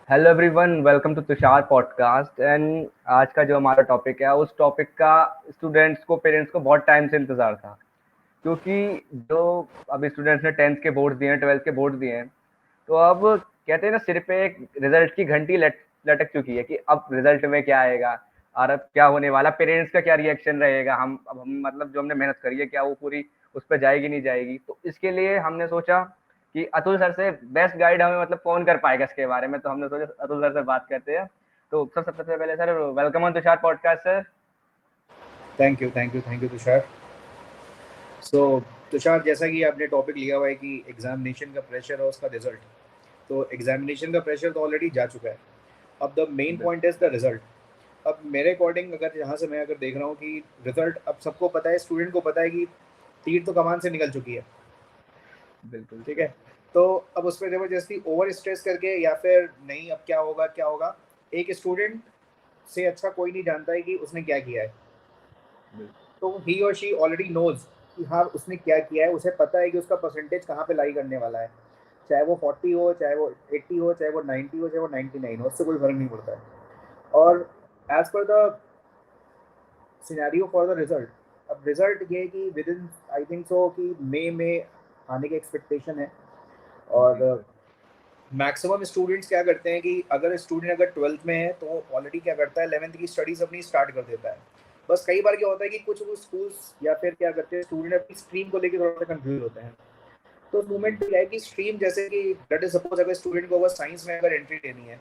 Hello everyone, welcome to Tushar podcast. And आज का जो हमारा टॉपिक है, उस टॉपिक का स्टूडेंट्स को, पेरेंट्स को बहुत टाइम से इंतजार था। क्योंकि जो अभी स्टूडेंट्स ने 10th के बोर्ड दिए हैं, 12th के बोर्ड दिए हैं, तो अब कहते हैं ना, सिर पे एक रिजल्ट की घंटी लटक चुकी है कि अब रिजल्ट में क्या आएगा और अब क्या होने वाला, पेरेंट्स का क्या रिएक्शन रहेगा, हम मतलब जो हमने मेहनत करी है क्या वो पूरी उस पर जाएगी नहीं जाएगी। तो इसके लिए हमने सोचा कि अतुल सर से बेस्ट गाइड हमें मतलब कौन कर पाएगा इसके बारे में। तो हमने सोचा अतुल सर से बात करते हैं। तो सबसे पहले sir, welcome on Tushar podcast sir. Thank you Tushar. So Tushar, जैसा कि आपने टॉपिक लिया हुआ है कि एग्जामिनेशन का प्रेशर और उसका रिजल्ट, तो एग्जामिनेशन का प्रेशर तो ऑलरेडी जा चुका है। अब the main point is the result. अब मेरे अकॉर्डिंग, अगर यहाँ से मैं अगर देख रहा हूँ कि रिजल्ट अब सबको पता है, स्टूडेंट को पता है कि तीर तो कमान से निकल चुकी है। बिल्कुल ठीक है, तो अब उस पर जबरदस्ती ओवर स्ट्रेस करके या फिर नहीं अब क्या होगा क्या होगा, एक स्टूडेंट से अच्छा कोई नहीं जानता है कि उसने क्या किया है। तो ही और शी ऑलरेडी नोज कि हाँ उसने क्या किया है, उसे पता है कि उसका परसेंटेज कहाँ पे लाई करने वाला है। चाहे वो 40 हो, चाहे वो 80 हो, चाहे वो 90 हो, चाहे वो 99 हो, उससे कोई फर्क नहीं पड़ता है। और as per the scenario for the result, अब रिजल्ट ये है कि with in I think so कि मई में आने की एक्सपेक्टेशन है। जी और सर। मैक्सिमम स्टूडेंट्स क्या करते हैं कि अगर स्टूडेंट अगर 12th में है तो ऑलरेडी क्या करता है, 11th की स्टडीज अपनी स्टार्ट कर देता है। बस कई बार क्या होता है कि कुछ वो स्कूल्स या फिर क्या करते हैं, स्टूडेंट अपनी स्ट्रीम को लेकर थोड़ा सा कंफ्यूज होते हैं। तो उस जी मूवमेंट पे क्या है कि स्ट्रीम, जैसे कि लेट अस सपोज अगर स्टूडेंट को अगर साइंस में अगर एंट्री लेनी है,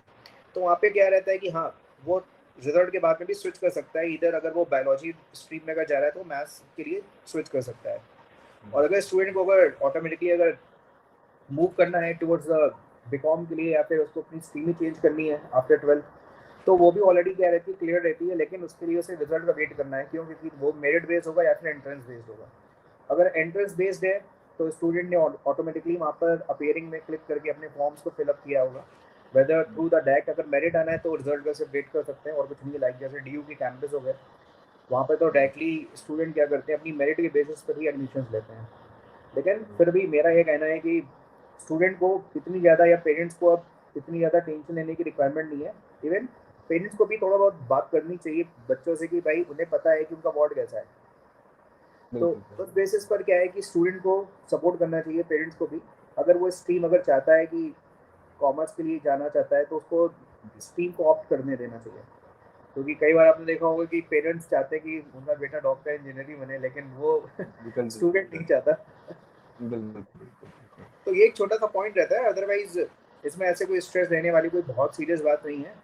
तो वहाँ पे क्या रहता है कि हाँ वो रिजल्ट के बाद में भी स्विच कर सकता है। इधर अगर वो बायोलॉजी स्ट्रीम में अगर जा रहा है तो मैथ्स के लिए स्विच कर सकता है। और अगर स्टूडेंट को अगर ऑटोमेटिकली अगर मूव करना है टुवर्ड्स द बीकॉम के लिए या फिर उसको अपनी स्ट्रीम ही चेंज करनी है आफ्टर 12th, तो वो भी ऑलरेडी क्या रहती है, क्लियर रहती है। लेकिन उसके लिए उसे रिजल्ट का वेट करना है। क्यों? क्योंकि वो मेरिट बेस्ड होगा या फिर एंट्रेंस बेस्ड होगा। अगर एंट्रेंस बेस्ड है तो स्टूडेंट ने ऑटोमेटिकली वहाँ पर अपेयरिंग में क्लिक करके अपने फॉर्म्स को फिलअप किया होगा। वेदर थ्रू द डैक अगर मेरिट आना है तो रिजल्ट का सिर्फ वेट कर सकते हैं और कुछ नहीं। लाइक जैसे DU की कैंपस हो गए, वहाँ पर तो डायरेक्टली स्टूडेंट क्या करते हैं, अपनी मेरिट के बेसिस पर ही एडमिशन लेते हैं। लेकिन फिर भी मेरा ये कहना है कि स्टूडेंट को इतनी ज़्यादा या पेरेंट्स को अब इतनी ज़्यादा टेंशन लेने की रिक्वायरमेंट नहीं है। इवन पेरेंट्स को भी थोड़ा बहुत बात करनी चाहिए बच्चों से कि भाई उन्हें पता है कि उनका बोर्ड कैसा है। तो बिल्कुल सर। उस बेसिस पर क्या है कि स्टूडेंट को सपोर्ट करना चाहिए, पेरेंट्स को भी। अगर वो स्ट्रीम अगर चाहता है कि कॉमर्स के लिए जाना चाहता है तो उसको स्ट्रीम को ऑप्ट करने देना चाहिए। क्योंकि कई बार आपने देखा होगा कि पेरेंट्स चाहते हैं कि उनका बेटा डॉक्टर इंजीनियर ही बने, लेकिन वो बिल्कुल स्टूडेंट नहीं चाहता। बिल्कुल बिल्कुल बिल्कुल। तो ये एक छोटा सा पॉइंट रहता है। अदरवाइज इसमें ऐसे कोई स्ट्रेस लेने वाली कोई बहुत सीरियस बात नहीं है।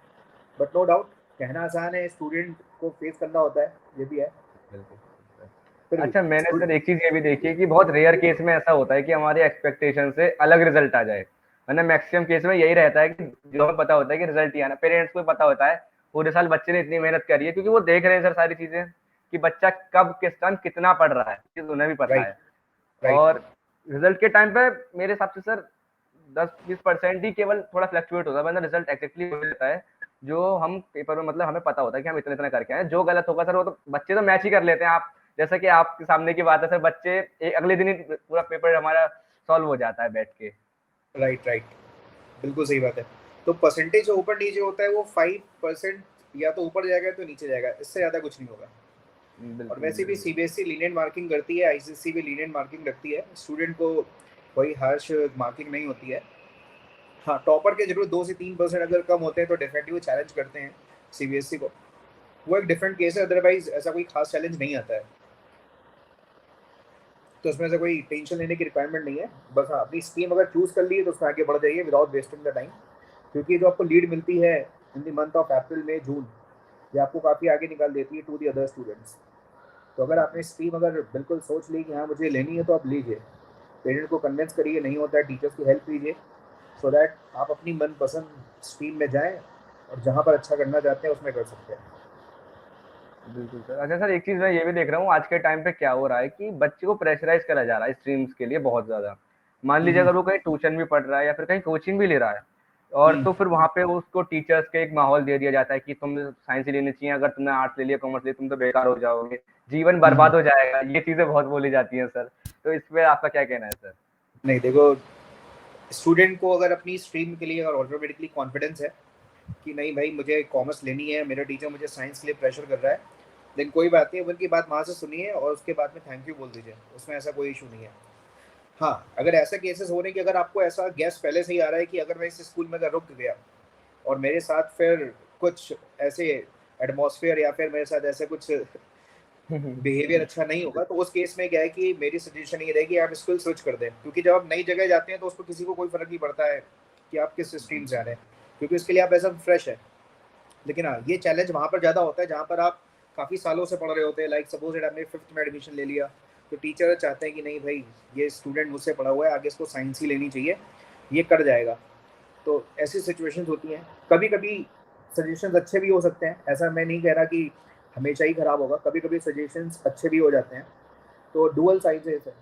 बट नो डाउट, कहना आसान है, स्टूडेंट को फेस करना होता है, ये भी है। बिल्कुल सर। फिर भी अच्छा, मैंने सर स्टूडेंट, एक चीज ये भी देखी है कि बहुत रेयर केस में ऐसा होता है कि हमारी एक्सपेक्टेशन से अलग रिजल्ट आ जाए। वरना मैक्सिमम केस में यही रहता है कि जो हमें पता होता है कि रिजल्ट ही आना, पेरेंट्स को पता होता है पूरे साल बच्चे ने इतनी मेहनत करी है, क्योंकि वो देख रहे हैं सर सारी चीजें कि बच्चा कब किस टाइम कितना पढ़ रहा है, ये उन्हें भी पता राइट है। राइट। और रिजल्ट के टाइम पे मेरे हिसाब से सर 10-20% ही केवल थोड़ा फ्लक्चुएट होता है, वरना रिजल्ट एक्जेक्टली हो जाता है जो हम पेपर में, मतलब हमें पता होता है कि हम इतना इतना करके आए। जो गलत होगा सर वो तो बच्चे तो मैच ही कर लेते हैं। आप जैसा कि आपके सामने की बात है सर, बच्चे अगले दिन ही पूरा पेपर हमारा सॉल्व हो जाता है बैठ के। राइट राइट, बिल्कुल सही बात है। तो परसेंटेज जो ऊपर नीचे होता है वो 5%, या तो ऊपर जाएगा तो नीचे जाएगा, इससे ज़्यादा कुछ नहीं होगा। और बिल्कुल वैसे भी बिल्कुल। CBSE लीनियंट मार्किंग करती है, ICSE भी लीनियंट मार्किंग रखती है। स्टूडेंट को कोई हार्श मार्किंग नहीं होती है। हाँ, टॉपर के जरूर 2 से 3% अगर कम होते हैं तो डेफिनेटली वो चैलेंज करते हैं CBSE को। वो एक डिफरेंट केस है। अदरवाइज ऐसा कोई खास चैलेंज नहीं आता है। तो उसमें से कोई टेंशन लेने की रिक्वायरमेंट नहीं है। बस हाँ, अपनी स्ट्रीम अगर चूज कर ली है तो उसमें आगे बढ़ जाइए विदाउट वेस्टिंग द टाइम। क्योंकि जो आपको लीड मिलती है in the month of April May June, ये आपको काफ़ी आगे निकाल देती है टू दी अदर स्टूडेंट्स। तो अगर आपने स्ट्रीम अगर बिल्कुल सोच ली कि हाँ मुझे लेनी है तो आप लीजिए। पेरेंट को कन्विंस करिए, नहीं होता है टीचर्स की हेल्प लीजिए, सो दैट आप अपनी मनपसंद स्ट्रीम में जाएं और जहाँ पर अच्छा करना चाहते हैं उसमें कर सकते हैं। बिल्कुल सर। अच्छा सर, एक चीज मैं ये भी देख रहा हूँ आज के टाइम पे क्या हो रहा है कि बच्चे को प्रेशराइज करा जा रहा है स्ट्रीम्स के लिए बहुत ज्यादा। मान लीजिए हम्म अगर वो कहीं ट्यूशन भी पढ़ रहा है या फिर कहीं कोचिंग भी ले रहा है, और हम्म तो फिर वहां पे उसको टीचर्स के एक माहौल दे दिया जाता है कि तुम साइंस ही लेनी चाहिए, अगर तुमने आर्ट्स ले लिया, कॉमर्स ले लिया, तुम तो बेकार हो जाओगे, जीवन हम्म। बर्बाद हो जाएगा। ये चीजें बहुत बोली जाती हैं सर। तो इस पे आपका क्या कहना है सर? नहीं देखो, स्टूडेंट को अगर अपनी स्ट्रीम के लिए अगर ऑटोमेटिकली कॉन्फिडेंस है कि नहीं भाई मुझे कॉमर्स लेनी है, मेरा टीचर मुझे साइंस के लिए प्रेशर कर रहा है, देन कोई बात नहीं, उनकी बात वहाँ से सुनिए और उसके बाद में थैंक यू बोल दीजिए, उसमें ऐसा कोई इशू नहीं है। हाँ, अगर ऐसा केसेस हो रहे हैं कि अगर आपको ऐसा गैस पहले से ही आ रहा है कि अगर मैं इस स्कूल में अगर रुक गया और मेरे साथ फिर कुछ ऐसे एटमॉस्फेयर या फिर मेरे साथ ऐसे कुछ बिहेवियर अच्छा नहीं होगा, तो उस केस में क्या है कि मेरी सजेशन ये रहेगी आप स्कूल स्विच कर दें, क्योंकि जब आप नई जगह जाते हैं तो उसको किसी को कोई फर्क नहीं पड़ता है कि आप किस स्ट्रीम से आ रहे हैं, क्योंकि उसके लिए आप ऐसा फ्रेश है। लेकिन हाँ, ये चैलेंज वहाँ पर ज़्यादा होता है जहाँ पर आप काफ़ी सालों से पढ़ रहे होते हैं, लाइक सपोज दैट आपने 5th में एडमिशन ले लिया, तो टीचर चाहते हैं कि नहीं भाई ये स्टूडेंट मुझसे पढ़ा हुआ है, आगे इसको साइंस ही लेनी चाहिए, ये कर जाएगा। तो ऐसी सिचुएशंस होती हैं। कभी कभी सजेशंस अच्छे भी हो सकते हैं, ऐसा मैं नहीं कह रहा कि हमेशा ही खराब होगा, कभी कभी सजेशंस अच्छे भी हो जाते हैं। तो डुअल साइड्स है,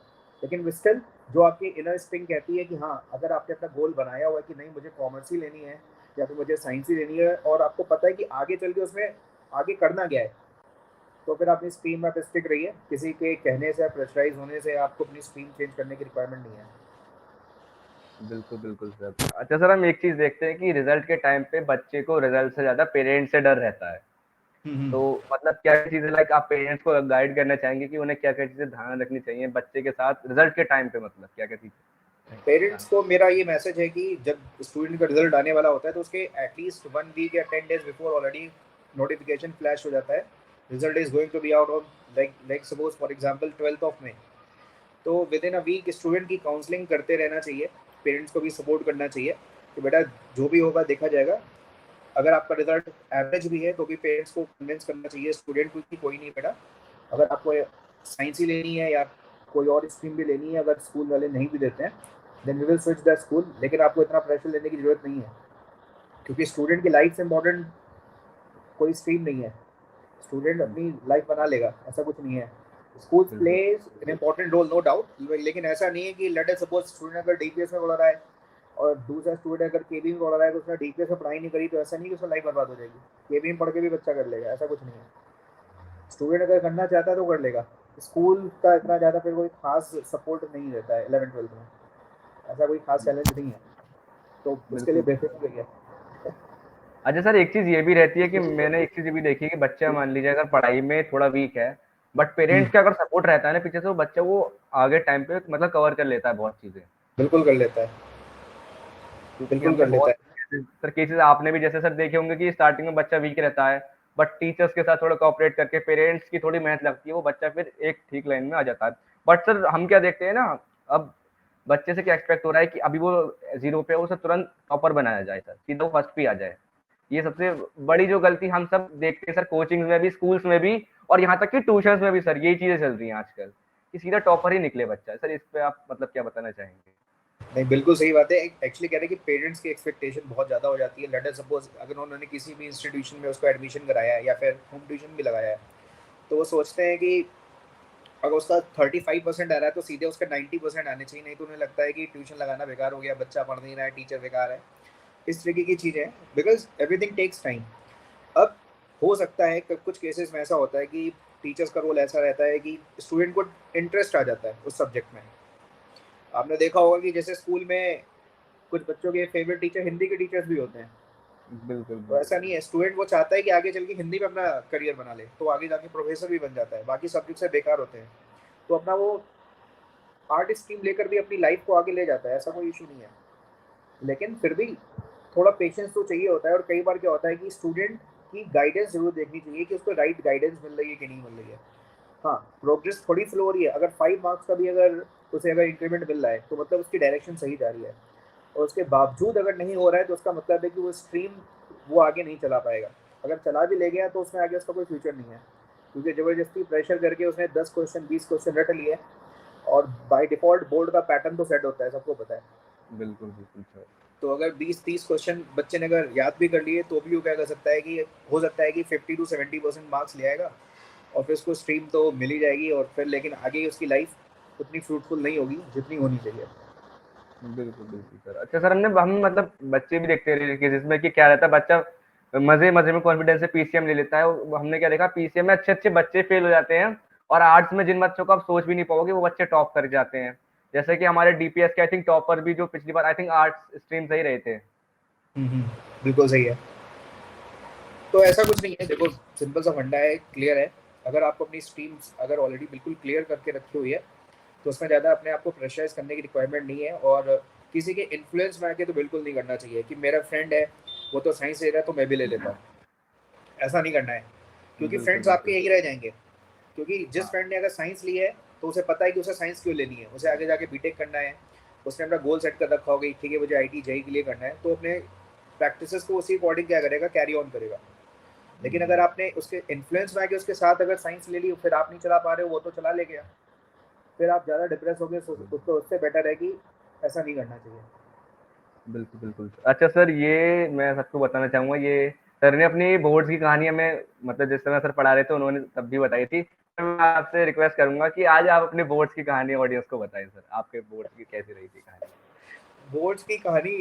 लेकिन स्टिल जो आपकी इनर स्ट्रिंग कहती है कि हाँ अगर आपने अपना गोल बनाया हुआ है कि नहीं मुझे कॉमर्स ही लेनी है या फिर मुझे साइंस ही लेनी है, और आपको पता है कि आगे चल के उसमें आगे करना क्या है, तो फिर अपनी स्ट्रीम में आप स्टिक रहिए। किसी के कहने से, प्रेशराइज होने से आपको अपनी स्ट्रीम चेंज करने की रिक्वायरमेंट नहीं है। बिल्कुल बिल्कुल सर। अच्छा सर, हम एक चीज देखते हैं कि रिजल्ट के टाइम पे बच्चे को रिजल्ट से ज्यादा पेरेंट्स से डर रहता है। तो मतलब क्या चीजें लाइक आप पेरेंट्स को गाइड करना चाहेंगे कि उन्हें क्या क्या चीजें ध्यान रखनी चाहिए बच्चे के साथ रिजल्ट के टाइम पे, मतलब क्या क्या चीजें? पेरेंट्स को मेरा ये मैसेज है कि जब स्टूडेंट का रिजल्ट आने वाला होता है तो उसके एटलीस्ट 1 वीक या 10 days before already notification flash हो जाता है, result is going to be out on like suppose for example 12th में। तो within a week student की काउंसलिंग करते रहना चाहिए, पेरेंट्स को भी सपोर्ट करना चाहिए कि बेटा जो भी होगा देखा जाएगा। अगर आपका रिजल्ट एवरेज भी है तो भी पेरेंट्स को कन्विंस करना चाहिए स्टूडेंट को कि कोई नहीं बेटा, अगर आपको साइंस ही लेनी है या कोई और स्ट्रीम भी लेनी है, अगर स्कूल वाले नहीं भी देते हैं then we will switch the school, लेकिन आपको इतना प्रेशर लेने की जरूरत नहीं है, क्योंकि स्टूडेंट की लाइफ से इम्पोर्टेंट कोई स्ट्रीम नहीं है। स्टूडेंट अपनी लाइफ बना लेगा, ऐसा कुछ नहीं है। स्कूल बिल्कुल plays an important role no doubt, लेकिन ऐसा नहीं है कि लेट अस सपोज स्टूडेंट अगर डीपीएस में पढ़ रहा है और दूसरा स्टूडेंट अगर केबी में पढ़ रहा है तो उसने डीपीएस में पढ़ाई नहीं करी, तो ऐसा नहीं कि उसका लाइफ बर्बाद हो जाएगी। केबी में पढ़ के भी बच्चा कर लेगा, ऐसा कुछ नहीं है। स्टूडेंट अगर करना चाहता है तो कर लेगा। स्कूल का इतना ज़्यादा फिर कोई खास सपोर्ट नहीं रहता है 11th-12th में, ऐसा कोई खास चैलेंज नहीं है, तो उसके लिए बिल्कुल। बेसिक है। अच्छा सर, एक चीज ये भी रहती है कि मैंने एक चीज ये भी देखी है कि बच्चा मान लीजिए अगर पढ़ाई में थोड़ा वीक है, बट पेरेंट्स का अगर सपोर्ट रहता है ना पीछे से, वो बच्चा वो आगे टाइम पे मतलब कवर कर लेता है बहुत चीजें। बिल्कुल कर लेता है, क्योंकि बिल्कुल हमने कर लेता बहुत है। सर केसेस आपने भी जैसे सर देखे होंगे कि स्टार्टिंग में बच्चा वीक रहता है, बट टीचर्स के साथ थोड़ा कोऑपरेट करके पेरेंट्स की थोड़ी मेहनत लगती है, वो बच्चा फिर एक ठीक लाइन में आ जाता है। बट सर हम क्या देखते हैं ना, अब बच्चे से क्या एक्सपेक्ट हो रहा है कि अभी वो 0 पे है, उसे तुरंत टॉपर बनाया जाए सर, सीधा वो फर्स्ट पे आ जाए। ये सबसे बड़ी जो गलती हम सब देखते हैं सर, कोचिंग में भी, स्कूल्स में भी, और यहाँ तक कि ट्यूशन में भी सर यही चीजें चल रही हैं आजकल कि सीधा टॉपर ही निकले बच्चा। सर इस पे आप मतलब क्या बताना चाहेंगे? नहीं, बिल्कुल सही बात है। एक्चुअली कह रहे हैं कि पेरेंट्स की एक्सपेक्टेशन बहुत ज़्यादा हो जाती है। लेट अस सपोज अगर उन्होंने किसी भी इंस्टीट्यूशन में उसको एडमिशन कराया है या फिर होम ट्यूशन भी लगाया है, तो वो सोचते हैं कि अगर उसका 35% आ रहा है तो सीधे उसका 90% आने चाहिए, नहीं तो उन्हें लगता है कि ट्यूशन लगाना बेकार हो गया, बच्चा पढ़ नहीं रहा है, टीचर बेकार है। इस तरीके की चीज़ें, बिकॉज एवरीथिंग टेक्स टाइम। अब हो सकता है कि कुछ केसेस में ऐसा होता है कि टीचर्स का रोल ऐसा रहता है कि स्टूडेंट को इंटरेस्ट आ जाता है उस सब्जेक्ट में। आपने देखा होगा कि जैसे स्कूल में कुछ बच्चों के फेवरेट टीचर हिंदी के टीचर्स भी होते हैं, बिल्कुल तो बिल्कुल। ऐसा नहीं है। स्टूडेंट वो चाहता है कि आगे चल के हिंदी में अपना करियर बना ले, तो आगे जाके प्रोफेसर भी बन जाता है, बाकी सब्जेक्ट से बेकार होते हैं, तो अपना वो आर्ट स्ट्रीम लेकर भी अपनी लाइफ को आगे ले जाता है, ऐसा कोई इशू नहीं है। लेकिन फिर भी थोड़ा पेशेंस तो चाहिए होता है, और कई बार क्या होता है कि स्टूडेंट की गाइडेंस जरूर देखनी चाहिए कि उसको राइट गाइडेंस मिल रही है कि नहीं मिल रही है। हाँ, प्रोग्रेस थोड़ी स्लो हो रही है, अगर 5 मार्क्स का भी अगर उसे अगर इंक्रीमेंट मिल रहा है तो मतलब उसकी डायरेक्शन सही जा रही है, और उसके बावजूद अगर नहीं हो रहा है तो उसका मतलब है कि वो स्ट्रीम वो आगे नहीं चला पाएगा। अगर चला भी ले गया तो उसमें आगे उसका कोई फ्यूचर नहीं है, क्योंकि ज़बरदस्ती प्रेशर करके उसने 10 क्वेश्चन 20 क्वेश्चन रट लिए, और बाय डिफ़ॉल्ट बोर्ड का पैटर्न तो सेट होता है, सबको पता है। बिल्कुल बिल्कुल सर। तो अगर 20-30 क्वेश्चन बच्चे ने अगर याद भी कर लिए तो भी वो क्या कर सकता है कि हो सकता है कि 50 to 70% मार्क्स ले आएगा, और फिर उसको स्ट्रीम तो मिल ही जाएगी, और फिर लेकिन आगे उसकी लाइफ उतनी फ्रूटफुल नहीं होगी जितनी होनी चाहिए। बिल्कुल बिल्कुल सर। अच्छा सर, हम मतलब बच्चे भी देखते रहे कि जिसमें कि क्या रहता है, बच्चा मजे मजे में कॉन्फिडेंस से पीसीएम ले लेता है। हमने क्या देखा, पीसीएम में अच्छे अच्छे बच्चे फेल हो जाते हैं, और आर्ट्स में जिन बच्चों को आप सोच भी नहीं पाओगे वो बच्चे टॉप कर जाते हैं। जैसे कि हमारे डीपीएस के आई थिंक टॉपर भी जो पिछली बार आई थिंक आर्ट्स स्ट्रीम से ही रहे थे। हम्म, बिल्कुल सही है। तो ऐसा कुछ नहीं है, देखो सिंपल सा फंडा है, क्लियर है। अगर आपको अपनी स्ट्रीम्स अगर ऑलरेडी बिल्कुल क्लियर करके रखी हुई है तो उसमें ज़्यादा अपने आप को प्रेशराइज करने की रिक्वायरमेंट नहीं है, और किसी के इन्फ्लुएंस में आके तो बिल्कुल नहीं करना चाहिए कि मेरा फ्रेंड है वो तो साइंस ले रहा है तो मैं भी ले लेता हूँ, ऐसा नहीं करना है, क्योंकि बिल्कुल फ्रेंड्स आपके बिल्कुल। यही रह जाएंगे। क्योंकि जिस हाँ। फ्रेंड ने अगर साइंस ली है तो उसे पता है कि उसे साइंस क्यों लेनी है, उसे आगे जाके बीटेक करना है, उसने अपना गोल सेट कर रखा होगा ठीक है मुझे आईटी जेई के लिए करना है, तो अपने प्रैक्टिसेस को उसी अकॉर्डिंग क्या करेगा, कैरी ऑन करेगा। लेकिन अगर जी। आपने उसके इन्फ्लुएंस में आके उसके साथ अगर साइंस ले ली फिर आप नहीं चला पा रहे हो, वो तो चला ले गया, फिर आप ज़्यादा डिप्रेस हो गए, उसको उससे बेटर है कि ऐसा नहीं करना चाहिए। बिल्कुल, बिल्कुल। अच्छा सर, ये मैं सबको बताना चाहूँगा, ये सर ने अपनी बोर्ड्स की कहानी हमें मतलब जिस समय सर पढ़ा रहे थे उन्होंने तब भी बताई थी। तो मैं आपसे रिक्वेस्ट करूँगा कि आज आप अपने बोर्ड्स की कहानी ऑडियंस को बताएँ सर, आपके बोर्ड्स की कैसी रही थी कहानी? बोर्ड्स की कहानी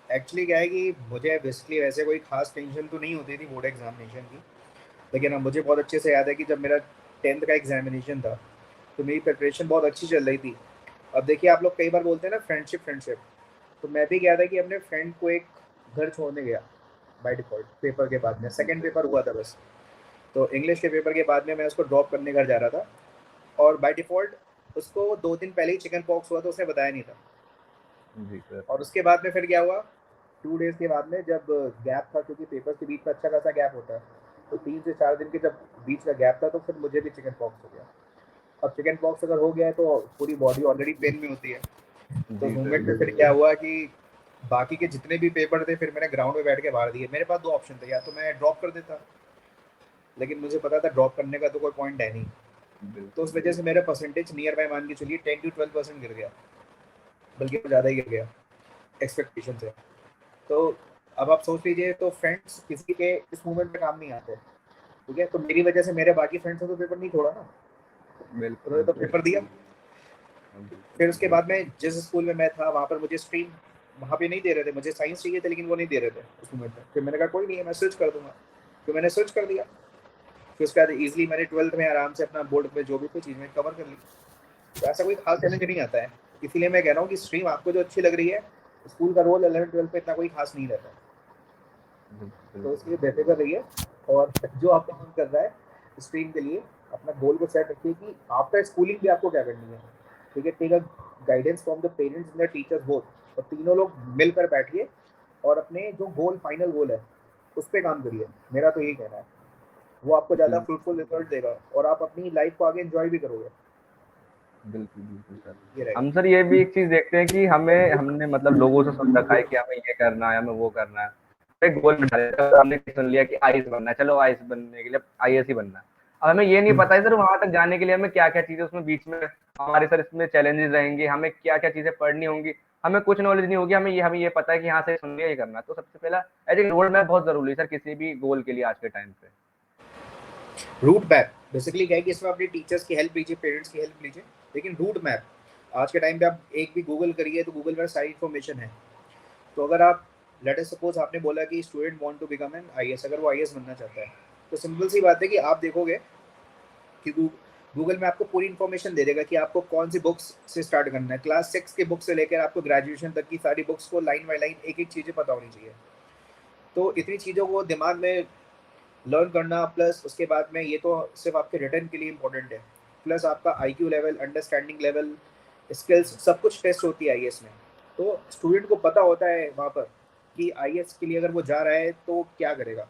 एक्चुअली क्या है कि मुझे बेसिकली वैसे कोई खास टेंशन तो नहीं होती थी बोर्ड एग्जामिनेशन की, लेकिन अब मुझे बहुत अच्छे से याद है कि जब मेरा 10th का एग्जामिनेशन था तो मेरी प्रिपरेशन बहुत अच्छी चल रही थी। अब देखिए आप लोग कई बार बोलते हैं ना फ्रेंडशिप फ्रेंडशिप, तो मैं भी गया था कि अपने फ्रेंड को एक घर छोड़ने गया बाय डिफ़ॉल्ट पेपर के बाद में, जी सेकंड सर। पेपर हुआ था बस। तो इंग्लिश के पेपर के बाद में मैं उसको ड्रॉप करने घर जा रहा था, और बाय डिफ़ॉल्ट उसको 2 दिन पहले ही चिकन पॉक्स हुआ तो उसने बताया नहीं था। जी सर। और उसके बाद में फिर क्या हुआ, 2 डेज़ के बाद में जब गैप था, क्योंकि पेपर्स के बीच में अच्छा खासा गैप होता है, तो 3 से 4 दिन के जब बीच का गैप था तो फिर मुझे भी चिकन पॉक्स हो गया। अब चिकन पॉक्स अगर हो गया है तो पूरी बॉडी ऑलरेडी पेन में होती है। तो उस जी सर, मोमेंट में फिर बिल्कुल। क्या हुआ कि बाकी के जितने भी पेपर थे फिर मैंने ग्राउंड में बैठ के बाहर दिए। मेरे पास 2 ऑप्शन थे, या तो मैं ड्रॉप कर देता, लेकिन मुझे पता था ड्रॉप करने का तो कोई पॉइंट है नहीं। तो बिल्कुल, उस वजह से मेरा परसेंटेज नियर बाय मान के चलिए 10 टू 12% गिर गया, बल्कि वो ज़्यादा ही गिर गया एक्सपेक्टेशन से। तो अब आप सोच लीजिए, तो फ्रेंड्स किसी के इस मोमेंट में काम नहीं आते, ठीक है? तो मेरी वजह से मेरे बाकी फ्रेंड्स ने तो पेपर नहीं छोड़ा ना, बिल्कुल, उन्होंने तो पेपर दिया। बिल्कुल, फिर उसके बिल्कुल। बाद में जिस स्कूल में मैं था वहाँ पर मुझे स्ट्रीम वहाँ पे नहीं दे रहे थे, मुझे साइंस चाहिए थे लेकिन वो नहीं दे रहे थे उस मोमेंट में। फिर मैंने कहा कोई नहीं है, मैं स्विच कर दूंगा, फिर मैंने स्विच कर दिया। फिर उसके बाद ईजिली मैंने 12th में आराम से अपना बोर्ड में जो भी कोई चीज़ में कवर कर ली। तो ऐसा कोई खास चैलेंज नहीं आता है, इसीलिए मैं कह रहा हूँ कि स्ट्रीम आपको जो अच्छी लग रही है, स्कूल का रोल 11th 12th पे इतना कोई खास नहीं रहता है, बिल्कुल, तो बिल्कुल। इसलिए बेफिक्र रहिए। और जो आपको मन कर रहा है स्ट्रीम के लिए, अपना गोल को सेट रखिए कि आफ्टर स्कूलिंग भी आपको क्या करनी है, ठीक है? Take a guidance from the parents and the teachers both, और तीनों लोग मिलकर बैठिए और अपने जो गोल फाइनल गोल है उस पर काम करिए। मेरा तो यही कहना है, वो आपको ज़्यादा बिल्कुल, फ्रूटफुल रिजल्ट देगा और आप अपनी लाइफ को आगे एंजॉय भी करोगे। बिल्कुल, बिल्कुल सर। ये रहेगा। हम सर ये भी एक चीज़ देखते हैं कि हमने मतलब लोगों से सुन रखा है कि हमें ये करना है, हमें वो करना है। एक गोल बिठा देते हैं, हमने सुन लिया कि आईएएस बनना है, चलो आईएएस बनने के लिए आईएएस ही बनना है। अब हमें ये नहीं पता है सर वहाँ तक जाने के लिए हमें क्या-क्या चीज़ें उसमें बीच में हमारे सर इसमें चैलेंजेस रहेंगे, हमें क्या-क्या चीज़ें पढ़नी होंगी, हमें कुछ नॉलेज नहीं होगी, हमें ये पता है कि यहाँ से सुन लिया ये करना है। तो सबसे पहला आई थिंक रोड मैप बहुत ज़रूरी है सर किसी भी गोल के लिए आज के टाइम पे। रूट मैप बेसिकली क्या है कि इसमें अपने टीचर्स की हेल्प लीजिए, पेरेंट्स की हेल्प लीजिए, लेकिन रूट मैप आज के टाइम पे आप एक भी गूगल करिए तो गूगल में सारी इन्फॉर्मेशन है। तो अगर आप लेट अस सपोज आपने बोला कि student want to become an IAS, अगर वो आईएएस बनना चाहता है, तो सिंपल सी बात है कि आप देखोगे कि गूगल में आपको पूरी इन्फॉर्मेशन दे देगा कि आपको कौन सी बुक्स से स्टार्ट करना है। क्लास 6 के बुक से लेकर आपको ग्रेजुएशन तक की सारी बुक्स को लाइन बाय लाइन एक एक चीज़ें पता होनी चाहिए। तो इतनी चीज़ों को दिमाग में लर्न करना, प्लस उसके बाद में ये तो सिर्फ आपके रिटर्न के लिए इंपॉर्टेंट है, प्लस आपका IQ level, understanding level, skills सब कुछ टेस्ट होती है आईएएस में। तो स्टूडेंट को पता होता है वहाँ पर कि आईएएस के लिए अगर वो जा रहा है तो क्या करेगा।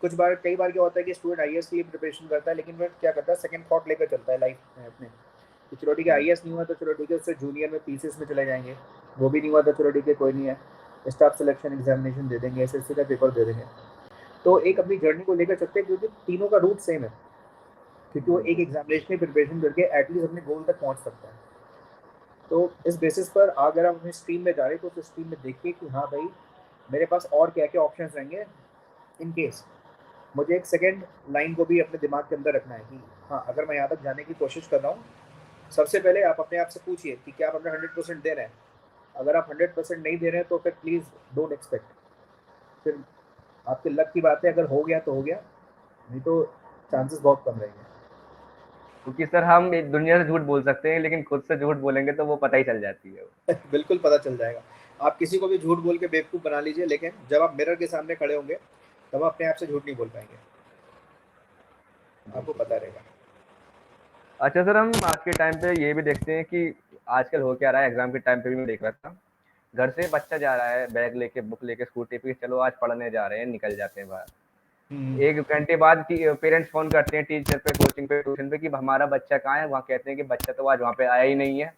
कुछ बार कई बार क्या होता है कि स्टूडेंट आईएएस के लिए प्रिपरेशन करता है लेकिन फिर क्या करता है, सेकंड थॉट लेकर चलता है लाइफ में अपने कि चलो ठीक है आईएएस नहीं हुआ तो चलो ठीक है उससे जूनियर में पीसीएस में चले जाएंगे, वो भी नहीं हुआ तो चलो ठीक है कोई नहीं है, स्टाफ सिलेक्शन एग्जामिनेशन दे देंगे, एसएससी का पेपर दे देंगे। तो एक अपनी जर्नी को लेकर चलते हैं क्योंकि तीनों का रूट सेम है, क्योंकि वो एक बिल्कुल, एग्जामिनेशन की प्रिपरेशन करके एटलीस्ट अपने गोल तक पहुंच सकता है। तो इस बेसिस पर अगर आप अपनी स्ट्रीम में जा रहे हो तो उस स्ट्रीम में देखिए कि हाँ भाई मेरे पास और क्या क्या ऑप्शंस रहेंगे इन केस। मुझे एक सेकेंड लाइन को भी अपने दिमाग के अंदर रखना है कि हाँ अगर मैं यहाँ तक जाने की कोशिश कर रहा हूँ, सबसे पहले आप अपने आप से पूछिए कि क्या आप अपना 100% दे रहे हैं। अगर आप 100% नहीं दे रहे हैं तो फिर प्लीज़ डोंट एक्सपेक्ट, फिर आपके लक की बात है, अगर हो गया तो हो गया, नहीं तो चांसेस बहुत कम रहेंगे। क्योंकि सर हम एक दुनिया से झूठ बोल सकते हैं लेकिन खुद से झूठ बोलेंगे तो वो पता ही चल जाती है वो। बिल्कुल पता चल जाएगा। आप किसी को भी झूठ बोल के बेवकूफ़ बना लीजिए, लेकिन जब आप मिरर के सामने खड़े होंगे तब अपने आप से झूठ नहीं बोल पाएंगे, आपको बिल्कुल पता बिल्कुल। रहेगा। अच्छा सर, हम आज के टाइम पे ये भी देखते हैं कि आजकल हो क्या रहा है, एग्जाम के टाइम पे भी मैं देख रहा था, घर से बच्चा जा रहा है बैग लेके बुक लेके स्कूटी पे, चलो आज पढ़ने जा रहे हैं, निकल जाते हैं बाहर। हम्म। 1 घंटे बाद पेरेंट्स फ़ोन करते हैं टीचर पे, कोचिंग पे, ट्यूशन पे कि हमारा बच्चा कहाँ है? वहाँ कहते हैं कि बच्चा तो आज वहाँ पे आया ही नहीं है।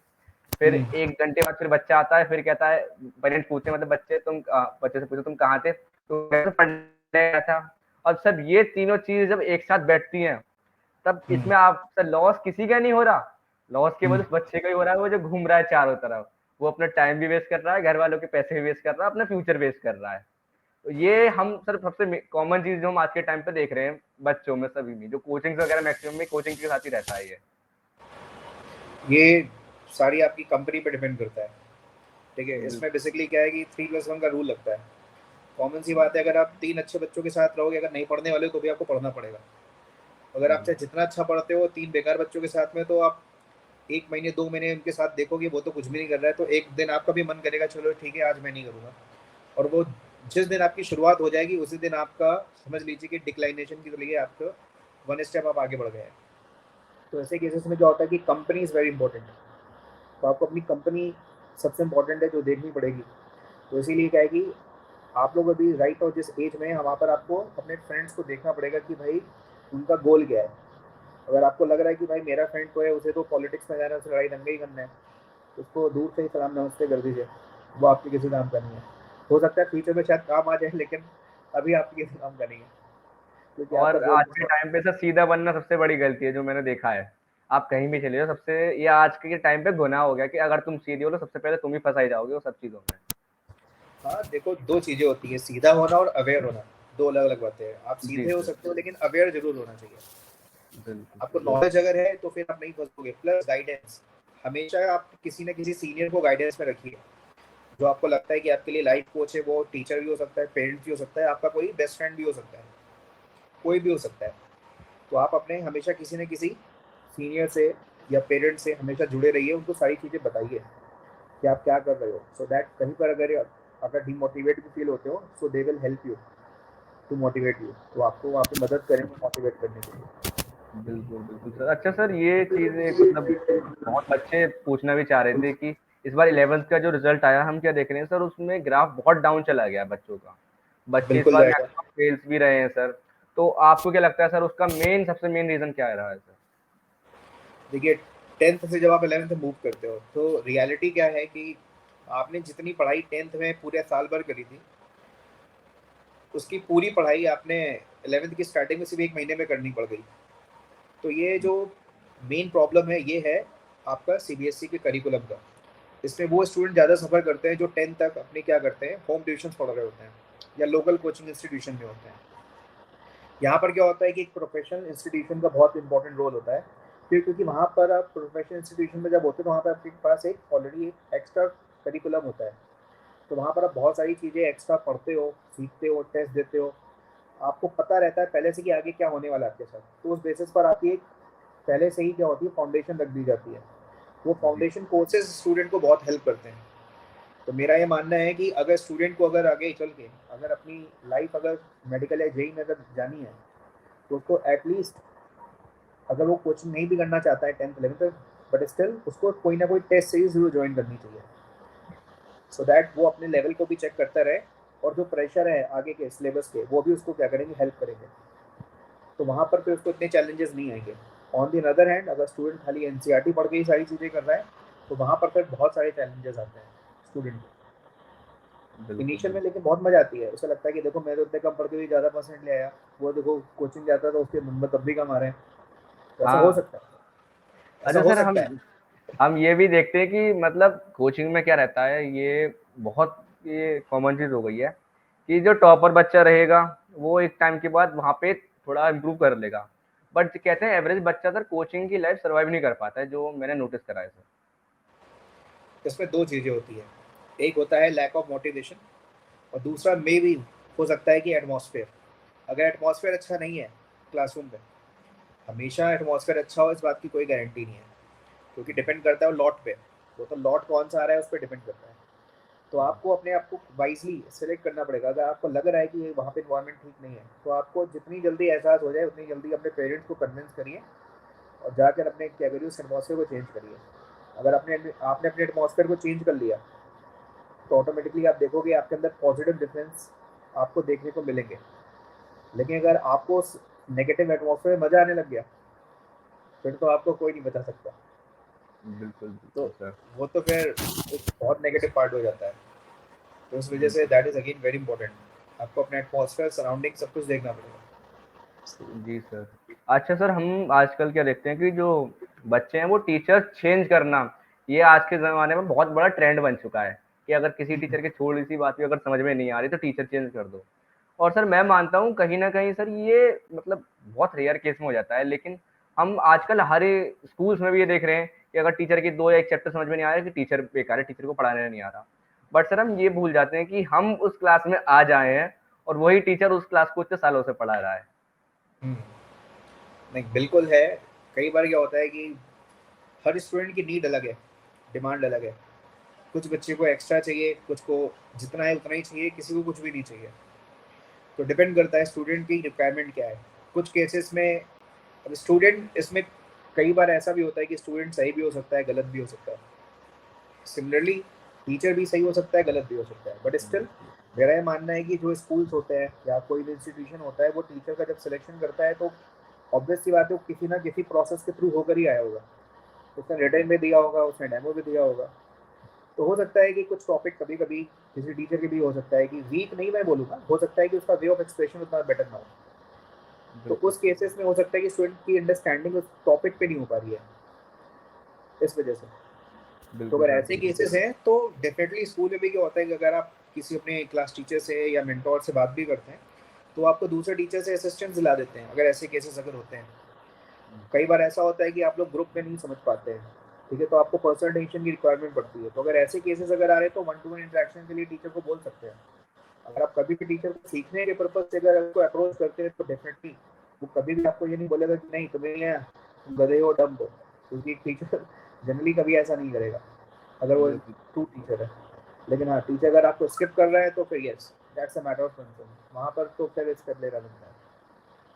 फिर हम्म। 1 घंटे बाद फिर बच्चा आता है, फिर कहता है, पेरेंट्स पूछते हैं मतलब बच्चे से पूछो तुम कहाँ थे? तो कहता है पढ़ने गया था। अब सब ये तीनों चीज़ जब एक साथ बैठती हैं, तब हम्म। इसमें आपका लॉस किसी का नहीं हो रहा। लॉस केवल हम्म। उस बच्चे का ही हो रहा है, वो जो घूम रहा है चारों तरफ। वो अपना टाइम भी वेस्ट कर रहा है, घर वालों के पैसे भी वेस्ट कर रहा है, अपना फ्यूचर वेस्ट कर रहा है। तो ये हम सर सबसे कॉमन चीज जो हम आज के टाइम पे देख रहे हैं बच्चों में, सभी में, जो कोचिंग वगैरह मैक्सिमम में कोचिंग के साथ ही रहता है ये। ये सारी आपकी कंपनी पे डिपेंड करता है, ठीक है। बिल्कुल। इसमें बेसिकली क्या है कि 3+1 का रूल लगता है। कॉमन सी बात है, अगर आप 3 अच्छे बच्चों के साथ रहोगे, अगर नहीं पढ़ने वाले हो तो भी आपको पढ़ना पड़ेगा। अगर आप चाहे जितना अच्छा पढ़ते हो 3 बेकार बच्चों के साथ में, तो आप 1 महीने 2 महीने उनके साथ देखोगे वो तो कुछ भी नहीं कर रहा है, तो एक दिन आपका भी मन करेगा चलो ठीक है आज मैं नहीं करूँगा। और वो जिस दिन आपकी शुरुआत हो जाएगी उसी दिन आपका समझ लीजिए कि डिक्लाइनेशन के लिए आपका 1 स्टेप आप आगे बढ़ गए हैं। तो ऐसे केसेस में क्या होता है कि कंपनी इज़ वेरी इंपॉर्टेंट है। तो आपको अपनी कंपनी सबसे इम्पोर्टेंट है जो देखनी पड़ेगी। तो इसीलिए क्या है कि आप लोग अभी राइट हो जिस एज में हैं, वहाँ पर आपको अपने फ्रेंड्स को देखना पड़ेगा कि भाई उनका गोल क्या है। अगर आपको लग रहा है कि भाई मेरा फ्रेंड तो है, उसे तो पॉलिटिक्स में जाना है, उसे लड़ाई दंगा ही करना है, तो उसको दूर से ही सलाम नमस्ते कर दीजिए। वो आपके किसी काम का नहीं है। हो सकता है फ्यूचर में शायद काम आ जाए, लेकिन अभी आपके किसी काम का नहीं है, क्योंकि आपका और गोल आज के बहुत। टाइम पे सर सीधा बनना सबसे बड़ी गलती है जो मैंने देखा है। आप कहीं भी चले जाओ, सबसे ये आज के टाइम पे गुनाह हो गया कि अगर तुम सीधे हो तो सबसे पहले तुम ही फंसाई जाओगे वो सब चीजों में। हाँ देखो, दो चीज़ें होती है, सीधा होना और अवेयर होना। दो अलग अलग बातें हैं। आप जी सीधे हो सर। सकते हो लेकिन अवेयर जरूर होना चाहिए। बिल्कुल आपको सर नॉलेज बिल्कुल। अगर है तो फिर आप नहीं फंसोगे। प्लस गाइडेंस, हमेशा आप किसी न किसी सीनियर को गाइडेंस में रखिए। जो आपको लगता है कि आपके लिए लाइफ कोच है, वो टीचर भी हो सकता है, पेरेंट्स भी हो सकता है, आपका कोई बेस्ट फ्रेंड भी हो सकता है, कोई भी हो सकता है। तो आप अपने हमेशा किसी न किसी सीनियर से या पेरेंट्स से हमेशा जुड़े रहिए, उनको सारी चीज़ें बताइए कि आप क्या कर रहे हो, सो दैट कहीं पर अगर डिमोटिवेट भी फील होते हो, so they will help you to motivate you. तो आपको वहाँ पे मदद करेंगे मोटिवेट करने के लिए। बिल्कुल बिल्कुल सर। अच्छा सर, ये चीजें मतलब बहुत बच्चे पूछना भी चाह रहे थे कि इस बार 11th का जो रिजल्ट आया, हम क्या देख रहे हैं सर, उसमें ग्राफ बहुत डाउन चला गया बच्चों का। बच्चे इस बिल्कुल बार जाएगा। मैक्सिमम फेल्स भी रहे हैं सर। तो आपको क्या लगता है सर, उसका सबसे मेन रीजन क्या रहा है सर? देखिए, 10th से जब आप 11th मूव करते हो तो रियलिटी क्या है कि आपने जितनी पढ़ाई 10th में पूरे साल भर करी थी, उसकी पूरी पढ़ाई आपने 11th की स्टार्टिंग में सिर्फ 1 महीने में करनी पड़ गई। तो ये जो मेन प्रॉब्लम है, ये है आपका सीबीएसई के करिकुलम का। इसमें वो स्टूडेंट ज़्यादा सफ़र करते हैं जो 10th तक अपने क्या करते हैं, होम ट्यूशन पढ़ रहे होते हैं या लोकल कोचिंग इंस्टीट्यूशन में होते हैं। यहाँ पर क्या होता है कि एक प्रोफेशनल इंस्टीट्यूशन का बहुत इंपॉर्टेंट रोल होता है। फिर क्योंकि वहाँ पर आप प्रोफेशनल इंस्टीट्यूशन में जब होते हैं तो वहाँ पर आपके पास एक ऑलरेडी एक एक्स्ट्रा करिकुलम होता है। तो वहाँ पर आप बहुत सारी चीज़ें एक्स्ट्रा पढ़ते हो, सीखते हो, टेस्ट देते हो। आपको पता रहता है पहले से कि आगे क्या होने वाला है आपके साथ। तो उस बेसिस पर आपकी एक पहले से ही क्या होती है, फाउंडेशन रख दी जाती है। वो जी। फाउंडेशन कोर्सेज स्टूडेंट को बहुत हेल्प करते हैं। तो मेरा ये मानना है कि अगर स्टूडेंट को अगर आगे चल के अगर अपनी लाइफ अगर मेडिकल या जेई में अगर जानी है, तो उसको एटलीस्ट अगर वो कोचिंग नहीं भी करना चाहता है 10th 11th, बट स्टिल उसको कोई ना कोई टेस्ट सीरीज जरूर ज्वाइन करनी चाहिए, सो दैट वो अपने लेवल को भी चेक करता रहे। और जो प्रेशर है आगे के सिलेबस के, वो भी उसको क्या करेंगे, हेल्प करेंगे। तो वहाँ पर फिर उसको इतने चैलेंजेस नहीं आएंगे। ऑन दी अदर हैंड, अगर स्टूडेंट खाली एनसीईआरटी पढ़ के ही सारी चीज़ें कर रहा है, तो वहाँ पर फिर बहुत सारे चैलेंजेस आते हैं स्टूडेंट को बिल्कुल इनिशियल में। बिल्कुल। लेकिन बहुत मजा आती है, उसे लगता है कि देखो मैं तो इतने कम पढ़ के भी ज़्यादा परसेंट ले आया, वो देखो कोचिंग जाता है तो उसके नंबर तब भी कम आ रहे हैं। तो ऐसा हो हाँ। सकता है, ऐसा अच्छा हो सर, सकता है। हम ये भी देखते हैं कि मतलब कोचिंग में क्या रहता है, ये बहुत ये कॉमन चीज़ हो गई है कि जो टॉपर बच्चा रहेगा, वो एक टाइम के बाद वहाँ पे थोड़ा इम्प्रूव कर लेगा। बट कहते हैं एवरेज बच्चा सर कोचिंग की लाइफ सर्वाइव नहीं कर पाता है, जो मैंने नोटिस करा है सर। इसमें दो चीज़ें होती है, एक होता है लैक ऑफ मोटिवेशन, और दूसरा मे भी हो सकता है कि एटमॉस्फेयर। अगर एटमॉस्फेयर अच्छा नहीं है क्लासरूम में, हमेशा एटमॉस्फेयर अच्छा हो इस बात की कोई गारंटी नहीं है, क्योंकि डिपेंड करता है वो लॉट पे। वो तो लॉट कौन सा आ रहा है उस पर डिपेंड करता है। तो आपको अपने आप को वाइजली सेलेक्ट करना पड़ेगा। अगर आपको लग रहा है कि वहाँ पे इन्वायरमेंट ठीक नहीं है, तो आपको जितनी जल्दी एहसास हो जाए उतनी जल्दी अपने पेरेंट्स को कन्विंस करिए और जाकर अपने क्या करिए उस एटमॉस्फेयर को चेंज करिए। अगर आपने अपने एटमॉस्फेयर को चेंज कर लिया तो ऑटोमेटिकली आप देखोगे आपके अंदर पॉजिटिव डिफरेंस आपको देखने को मिलेंगे। लेकिन अगर आपको उस नेगेटिव एटमॉस्फेयर में मजा आने लग गया, फिर तो आपको कोई नहीं बचा सकता। बिल्कुल, तो बिल्कुल सर। वो तो फिर एक बहुत नेगेटिव पार्ट हो जाता है। तो उस वजह से बिल्कुल। That is again very important. आपको अपना एटमॉस्फेयर, सराउंडिंग सब कुछ देखना पड़ेगा। जी सर। अच्छा सर, हम आजकल क्या देखते हैं कि जो बच्चे हैं वो टीचर चेंज करना, ये आज के ज़माने में बहुत बड़ा ट्रेंड बन चुका है कि अगर किसी टीचर की थोड़ी-सी बात भी अगर समझ में नहीं आ रही तो टीचर चेंज कर दो। और सर मैं मानता हूँ कहीं न कहीं सर ये मतलब बहुत रेयर केस में हो जाता है, लेकिन हम आजकल हर स्कूल्स में भी ये देख रहे हैं कि अगर टीचर की 2 या 1 चैप्टर समझ में नहीं आ रहा है कि टीचर बेकार है, टीचर को पढ़ाने नहीं आ रहा। बट सर हम ये भूल जाते हैं कि हम उस क्लास में आ जाए हैं और वही टीचर उस क्लास को इतने सालों से पढ़ा रहा है। नहीं, बिल्कुल है। कई बार क्या होता है कि हर स्टूडेंट की नीड अलग है, डिमांड अलग है। कुछ बच्चे को एक्स्ट्रा चाहिए, कुछ को जितना है उतना ही चाहिए, किसी को कुछ भी नहीं चाहिए। तो डिपेंड करता है स्टूडेंट की रिक्वायरमेंट क्या है। कुछ केसेस में अब स्टूडेंट इसमें कई बार ऐसा भी होता है कि स्टूडेंट सही भी हो सकता है, गलत भी हो सकता है। सिमिलरली टीचर भी सही हो सकता है, गलत भी हो सकता है। बट स्टिल बिल्कुल, मेरा ये मानना है कि जो स्कूल्स होते हैं या कोई भी इंस्टीट्यूशन होता है, वो टीचर का जब सिलेक्शन करता है तो ऑब्वियस सी बात है वो किसी ना किसी प्रोसेस के थ्रू होकर ही आया होगा। उसने रिटर्न में दिया होगा, उसने डेमो भी दिया होगा। तो हो सकता है कि कुछ टॉपिक कभी कभी किसी टीचर के भी हो सकता है कि वीक नहीं मैं बोलूँगा, हो सकता है कि उसका वे ऑफ एक्सप्रेशन उतना बेटर ना हो। तो बिल्कुल, उस केसेस में हो सकता है कि स्टूडेंट की अंडरस्टैंडिंग उस टॉपिक पे नहीं हो पा रही है, इस वजह से। तो बिल्कुल अगर सर, ऐसे केसेस हैं तो डेफिनेटली स्कूल में भी क्या होता है कि अगर आप किसी अपने क्लास टीचर से या मेंटोर से बात भी करते हैं, तो आपको दूसरे टीचर से असिस्टेंट दिला देते हैं अगर ऐसे केसेस अगर होते हैं। कई बार ऐसा होता है कि आप लोग ग्रुप में नहीं समझ पाते हैं, ठीक है, तो आपको पर्सनल अटेंशन की रिक्वायरमेंट पड़ती है। तो अगर ऐसे केसेस अगर आ रहे हैं तो वन टू वन इंटरेक्शन के लिए टीचर को बोल सकते हैं। अगर आप कभी भी टीचर को सीखने के पर्पज से अगर उसको अप्रोच करते हैं तो डेफिनेटली वो कभी भी आपको ये नहीं बोलेगा कि नहीं तुम्हें ये तुम गधे हो, डम्ब हो। क्योंकि टीचर जनरली कभी ऐसा नहीं करेगा अगर वो बिल्कुल। ट्रू टीचर है। लेकिन हाँ, टीचर अगर आपको स्किप कर रहा है तो फिर yes, that's a matter of concern. वहाँ पर तो फिर स्टेप लेना बनता है।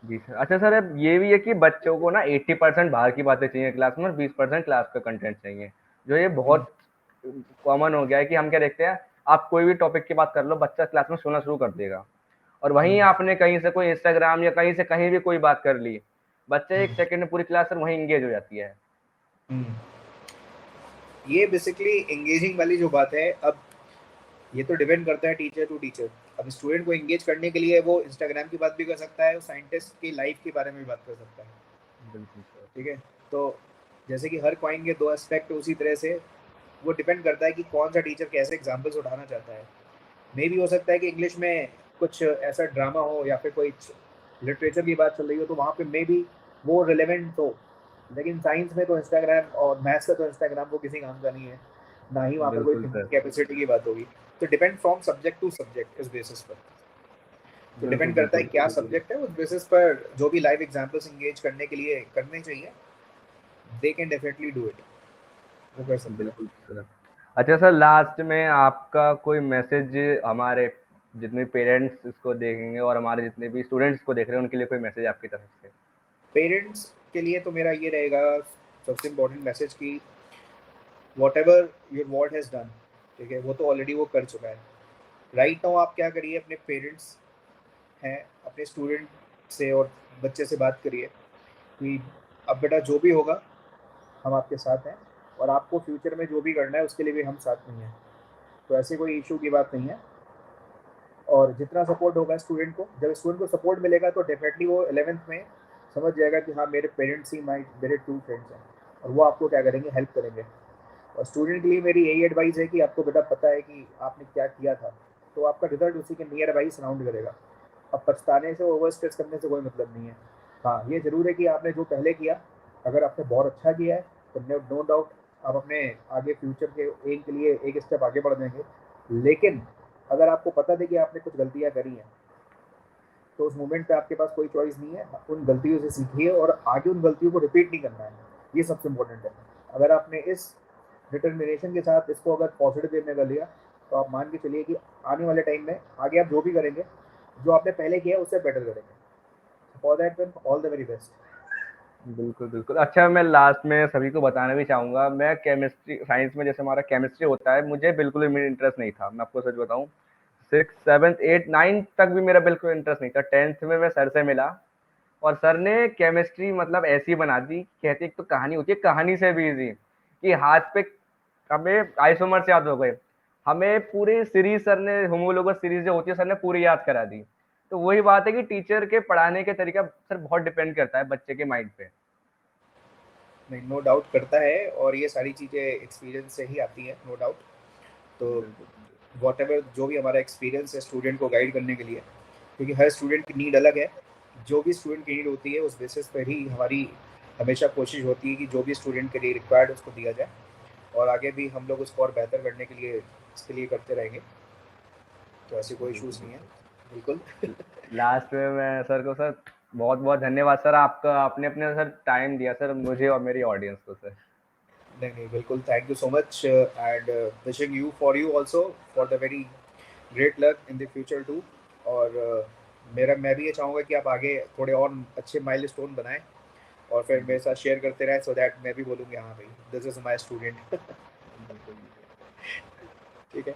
जी सर। अच्छा सर, अब ये भी है कि बच्चों को ना 80% बाहर की बातें चाहिए क्लास में और 20% क्लास का कंटेंट चाहिए। जो ये बहुत कॉमन हो गया है कि हम क्या देखते हैं, आप कोई भी टॉपिक की बात कर लो, बच्चा क्लास में सोना शुरू कर देगा। और वहीं आपने कहीं से कोई इंस्टाग्राम या कहीं से कहीं भी कोई बात कर ली, बच्चा 1 सेकंड में पूरी क्लास सर वहीं एंगेज हो जाती है। ये बेसिकली एंगेजिंग वाली जो बात है, अब ये तो डिपेंड करता है टीचर टू टीचर। अब स्टूडेंट को एंगेज करने के लिए वो इंस्टाग्राम की बात भी कर सकता है, साइंटिस्ट की लाइफ के बारे में भी बात कर सकता है। बिल्कुल सर। ठीक है, तो जैसे कि हर कॉइन के दो एस्पेक्ट, उसी तरह से वो डिपेंड करता है कि कौन सा टीचर कैसे एग्जाम्पल्स उठाना चाहता है। मे भी हो सकता है कि इंग्लिश में कुछ ऐसा ड्रामा हो या फिर कोई लिटरेचर की बात चल रही हो, तो वहाँ पे मे बी वो रिलेवेंट हो। लेकिन साइंस में तो इंस्टाग्राम और मैथ्स का तो इंस्टाग्राम को किसी काम का नहीं है, ना ही वहाँ पर कोई बिल्कुल थिंकिंग सर। कैपेसिटी की बात होगी। तो depend from subject to subject इस बेसिस पर। तो बिल्कुल, डिपेंड करता है बिल्कुल। क्या सब्जेक्ट है, उस बेसिस पर जो भी लाइव एग्जांपल्स एंगेज करने के लिए करने चाहिए, they can definitely do it. वो कर सकते हैं। बिल्कुल सर। अच्छा सर, लास्ट में आपका कोई मैसेज हमारे जितने पेरेंट्स इसको देखेंगे और हमारे जितने भी स्टूडेंट्स को देख रहे हैं उनके लिए कोई मैसेज आपकी तरफ से? पेरेंट्स के लिए तो मेरा ये रहेगा सबसे इम्पोर्टेंट मैसेज कि whatever your ward has done, ठीक है, वो तो ऑलरेडी वो कर चुका है। राइट नाउ आप क्या करिए, अपने पेरेंट्स हैं, अपने स्टूडेंट से और बच्चे से बात करिए कि अब बेटा जो भी होगा हम आपके साथ हैं, और आपको फ्यूचर में जो भी करना है उसके लिए भी हम साथ में हैं। तो ऐसी कोई इशू की बात नहीं है। और जितना सपोर्ट होगा स्टूडेंट को, जब स्टूडेंट को सपोर्ट मिलेगा तो डेफिनेटली वो 11th में समझ जाएगा कि हाँ मेरे पेरेंट्स ही मेरे ट्रू फ्रेंड्स हैं, और वो आपको क्या करेंगे, हेल्प करेंगे। और स्टूडेंट के लिए मेरी यही एडवाइस है कि आपको बेटा पता है कि आपने क्या किया था, तो आपका रिजल्ट उसी के नियर बाई सराउंड करेगा। अब पछताने से, ओवर स्ट्रेस करने से कोई मतलब नहीं है। हाँ, ये ज़रूर है कि आपने जो पहले किया, अगर आपने बहुत अच्छा किया है तो नो डाउट आप अपने आगे फ्यूचर के एम के लिए एक स्टेप आगे बढ़ जाएंगे। लेकिन अगर आपको पता था कि आपने कुछ गलतियाँ करी हैं, तो उस मोमेंट पे आपके पास कोई चॉइस नहीं है, उन गलतियों से सीखिए और आगे उन गलतियों को रिपीट नहीं करना है। ये सबसे इम्पोर्टेंट है। अगर आपने इस डिटर्मिनेशन के साथ इसको अगर पॉजिटिव वे में कर लिया, तो आप मान के चलिए कि आने वाले टाइम में आगे आप जो भी करेंगे, जो आपने पहले किया उससे बेटर करेंगे। For that then all the very best. बिल्कुल, बिल्कुल। अच्छा, मैं लास्ट में सभी को बताना भी चाहूँगा, मैं केमिस्ट्री साइंस में जैसे हमारा केमिस्ट्री होता है, मुझे बिल्कुल भी इंटरेस्ट नहीं था, मैं आपको सच बताऊँ। 6, 7, 8, 9 तक भी मेरा बिल्कुल इंटरेस्ट नहीं था। 10th में मैं सर से मिला और सर ने केमिस्ट्री मतलब ऐसी बना दी, कहते एक तो कहानी होती है, कहानी से भी ईज़ी, कि हाथ पे हमें आइसोमर्स याद हो गए। हमें पूरी सीरीज़ सर ने होमोलोगस सीरीज़ जो होती है, सर ने पूरी याद करा दी। तो वही बात है कि टीचर के पढ़ाने के तरीका सर बहुत डिपेंड करता है बच्चे के माइंड पे। नहीं, नो डाउट करता है, और ये सारी चीज़ें एक्सपीरियंस से ही आती हैं, नो डाउट। तो बिल्कुल, वॉटेवर जो भी हमारा एक्सपीरियंस है स्टूडेंट को गाइड करने के लिए, क्योंकि हर स्टूडेंट की नीड अलग है, जो भी स्टूडेंट की नीड होती है उस बेसिस पर ही हमारी हमेशा कोशिश होती है कि जो भी स्टूडेंट के लिए रिक्वायर्ड उसको दिया जाए, और आगे भी हम लोग उसको और बेहतर करने के लिए इसके लिए करते रहेंगे। तो ऐसे कोई बिल्कुल, इश्यूज़ नहीं है, बिल्कुल। बिल्कुल। लास्ट में मैं सर को सर बहुत-बहुत धन्यवाद सर, आपका आपने अपने सर टाइम दिया सर मुझे और मेरी ऑडियंस को सर। नहीं नहीं, बिल्कुल, thank you so much, and wishing you also for the very great luck in the future too. और मैं भी ये चाहूँगा कि आप आगे थोड़े और अच्छे माइलस्टोन बनाएं, और फिर मेरे साथ शेयर करते रहें, सो दैट मैं भी बोलूँगी हाँ भाई, दिस इज़ माय स्टूडेंट। बिल्कुल, बिल्कुल। ठीक है।